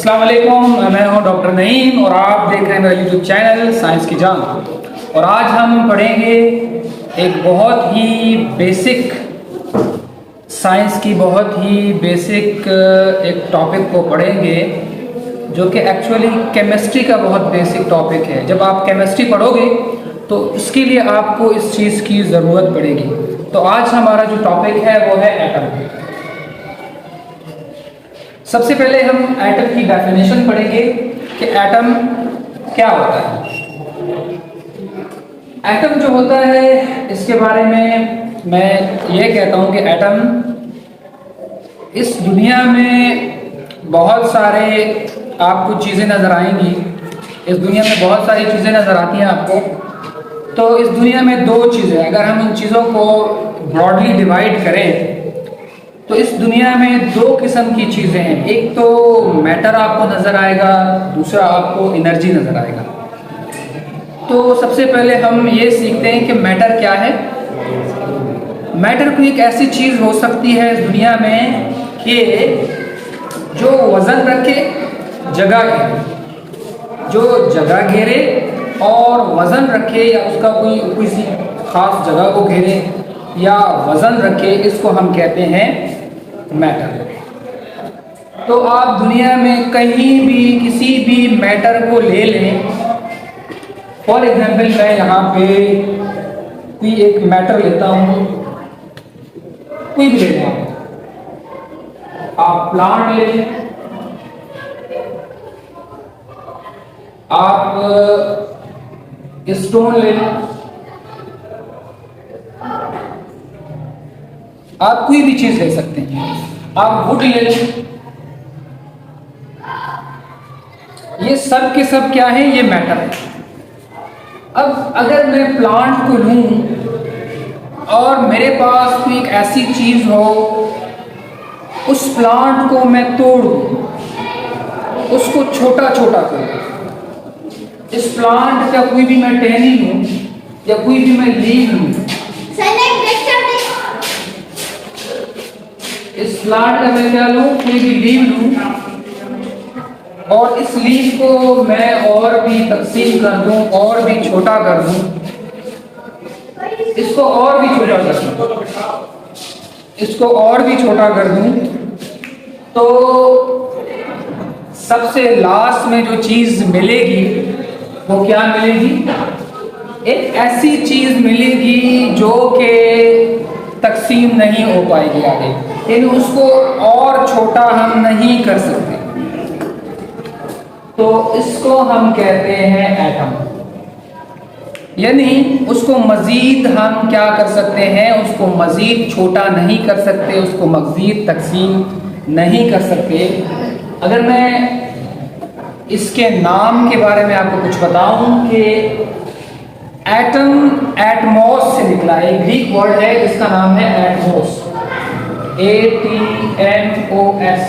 अस्सलाम वालेकुम, मैं हूं डॉक्टर नईम और आप देख रहे हैं मेरा यूट्यूब चैनल साइंस की जान। और आज हम पढ़ेंगे एक बहुत ही बेसिक साइंस की बहुत ही बेसिक एक टॉपिक को पढ़ेंगे जो कि एक्चुअली केमिस्ट्री का बहुत बेसिक टॉपिक है। जब आप केमिस्ट्री पढ़ोगे तो इसके लिए आपको इस चीज़ की ज़रूरत पड़ेगी। तो आज हमारा जो टॉपिक है वो है एटम। सबसे पहले हम एटम की डेफिनेशन पढ़ेंगे कि एटम क्या होता है। एटम जो होता है इसके बारे में मैं ये कहता हूँ कि एटम इस दुनिया में बहुत सारे आपको चीज़ें नज़र आएंगी। इस दुनिया में बहुत सारी चीज़ें नज़र आती हैं आपको। तो इस दुनिया में दो चीज़ें, अगर हम इन चीज़ों को ब्रॉडली डिवाइड करें तो इस दुनिया में दो किस्म की चीज़ें हैं। एक तो मैटर आपको नज़र आएगा, दूसरा आपको एनर्जी नज़र आएगा। तो सबसे पहले हम ये सीखते हैं कि मैटर क्या है। मैटर कोई एक ऐसी चीज़ हो सकती है इस दुनिया में कि जो वज़न रखे, जगह घेरे, जो जगह घेरे और वज़न रखे या उसका कोई किसी ख़ास जगह को घेरे या वज़न रखे, इसको हम कहते हैं मैटर। तो आप दुनिया में कहीं भी किसी भी मैटर को ले लें। फॉर एग्जाम्पल मैं यहाँ पे कोई एक मैटर लेता हूँ, कोई भी ले लें, आप प्लांट ले लें, आप स्टोन ले लें, आप कोई भी चीज ले सकते हैं, आप वुड ले लें। ये सब के सब क्या है? ये मैटर है। अब अगर मैं प्लांट को लूं और मेरे पास कोई एक ऐसी चीज हो, उस प्लांट को मैं तोड़ूं, उसको छोटा छोटा करूं, इस प्लांट का कोई भी मैं टहनी लूं या कोई भी मैं लीफ लूं, इस प्लांट का मैं क्या लूं, कोई भी लीफ लूं और इस लीफ को मैं और भी तकसीम कर दूं और भी छोटा कर दूं, इसको और भी छोटा कर दूं, इसको और भी छोटा कर दूं, तो सबसे लास्ट में जो चीज मिलेगी वो क्या मिलेगी? एक ऐसी चीज मिलेगी जो कि तकसीम नहीं हो पाएगी आगे, यानी उसको और छोटा हम नहीं कर सकते। तो इसको हम कहते हैं एटम। यानी उसको मजीद हम क्या कर सकते हैं? उसको मजीद छोटा नहीं कर सकते, उसको मजीद तकसीम नहीं कर सकते। अगर मैं इसके नाम के बारे में आपको कुछ बताऊं कि एटम एटमॉस से निकला है, ग्रीक वर्ड है जिसका नाम है एटमॉस, ATMOS,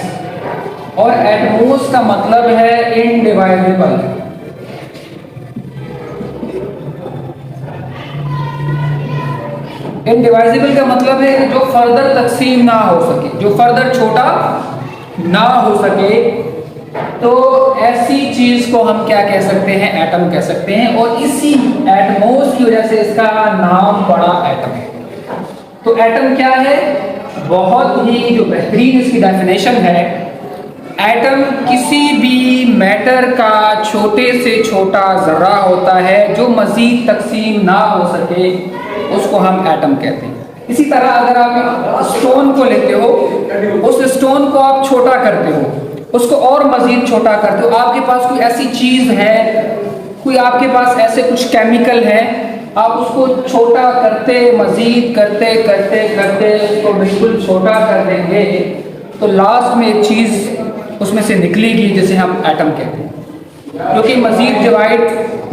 और एटमॉस का मतलब है इनडिवाइजेबल। इनडिवाइजेबल का मतलब है कि जो फर्दर तकसीम ना हो सके, जो फर्दर छोटा ना हो सके। तो ऐसी चीज को हम क्या कह सकते हैं? एटम कह सकते हैं। और इसी एटमॉस की वजह से इसका नाम पड़ा एटम। तो एटम क्या है? बहुत ही जो बेहतरीन इसकी डेफिनेशन है, एटम किसी भी मैटर का छोटे से छोटा जर्रा होता है जो मजीद तकसीम ना हो सके, उसको हम एटम कहते हैं। इसी तरह अगर आप स्टोन को लेते हो, उस स्टोन को आप छोटा करते हो, उसको और मजीद छोटा करते हो, आपके पास कोई ऐसी चीज है, कोई आपके पास ऐसे कुछ केमिकल है, आप उसको छोटा करते, मजीद करते करते करते उसको बिल्कुल छोटा कर देंगे तो लास्ट में एक चीज उसमें से निकलेगी जिसे हम एटम कहते हैं, जो कि मजीद डिवाइड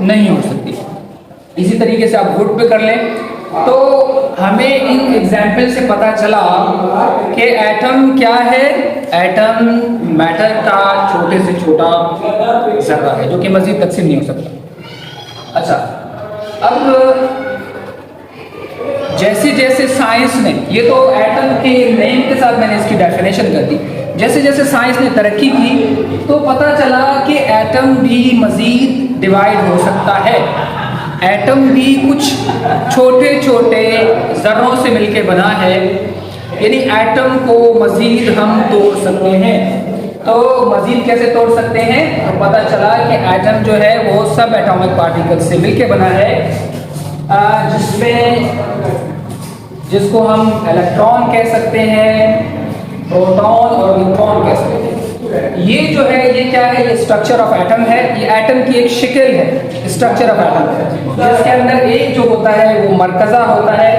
नहीं हो सकती। इसी तरीके से आप वुड पे कर लें। तो हमें इन एग्जाम्पल से पता चला कि एटम क्या है? एटम मैटर का छोटे से छोटा जर्रा है जो कि मजीद तकसीम नहीं हो सकता। अच्छा, अब जैसे जैसे साइंस ने, ये तो एटम के नेम के साथ मैंने इसकी डेफिनेशन कर दी, जैसे जैसे साइंस ने तरक्की की तो पता चला कि एटम भी मज़ीद डिवाइड हो सकता है। एटम भी कुछ छोटे छोटे ज़र्रों से मिलके बना है, यानी एटम को मज़ीद हम तोड़ सकते हैं। तो मज़ीद कैसे तोड़ सकते हैं? तो पता चला कि एटम जो है वो सब एटॉमिक पार्टिकल से मिलके बना है, जिसको हम इलेक्ट्रॉन कह सकते हैं, प्रोटॉन और न्यूट्रॉन कह सकते हैं। ये जो है ये क्या है? ये स्ट्रक्चर ऑफ एटम है। ये एटम की एक शिकल है, स्ट्रक्चर ऑफ एटम है, जिसके अंदर एक जो होता है वो मरकज़ा होता है।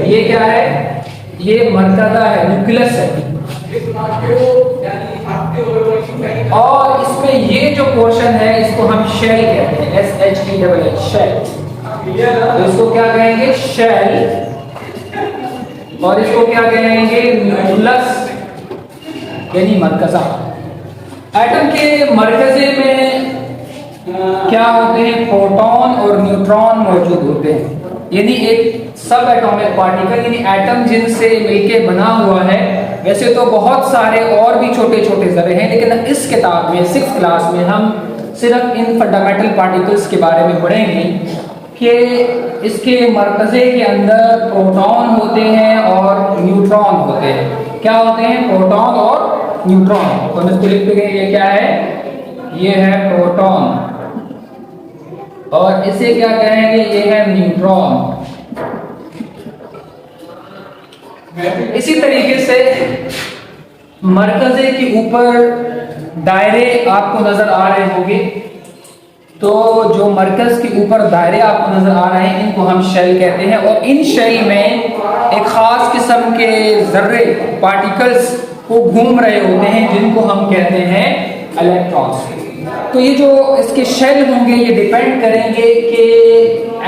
ये क्या है? ये मरकज़ा है, न्यूक्लियस है। और इसमें ये जो पोर्शन है इसको हम शेल कहते हैं, SHEL, शेल। तो इसको क्या कहेंगे? शेल। और इसको क्या कहेंगे? न्यूक्लियस, यानी मरकज़ा। एटम के मरकज़े में क्या होते हैं? प्रोटॉन और न्यूट्रॉन मौजूद होते हैं, यानी एक सब एटॉमिक पार्टिकल, यानी एटम जिनसे मिलके बना हुआ है। वैसे तो बहुत सारे और भी छोटे छोटे ज़र्रे हैं, लेकिन इस किताब में 6th क्लास में हम सिर्फ इन फंडामेंटल पार्टिकल्स के बारे में पढ़ेंगे कि इसके मरकज़े के अंदर प्रोटॉन होते हैं और न्यूट्रॉन होते हैं। क्या होते हैं? प्रोटॉन और न्यूट्रॉन। तो हम इसको लिखते हैं, ये क्या है? ये है प्रोटॉन, और इसे क्या कहेंगे? ये है न्यूट्रॉन। इसी तरीके से मरकज़े के ऊपर दायरे आपको नजर आ रहे होंगे। तो जो मरकज़ के ऊपर दायरे आपको नजर आ रहे हैं इनको हम शेल कहते हैं, और इन शेल में एक ख़ास किस्म के ज़र्रे पार्टिकल्स को घूम रहे होते हैं, जिनको हम कहते हैं इलेक्ट्रॉन्स। तो ये जो इसके शेल होंगे ये डिपेंड करेंगे कि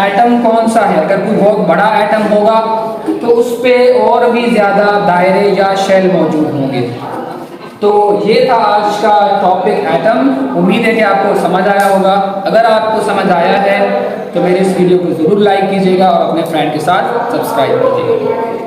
एटम कौन सा है। अगर कोई बहुत बड़ा एटम होगा तो उस पर और भी ज़्यादा दायरे या शेल मौजूद होंगे। तो ये था आज का टॉपिक एटम। उम्मीद है कि आपको समझ आया होगा। अगर आपको समझ आया है तो मेरे इस वीडियो को ज़रूर लाइक कीजिएगा और अपने फ्रेंड के साथ सब्सक्राइब कीजिएगा।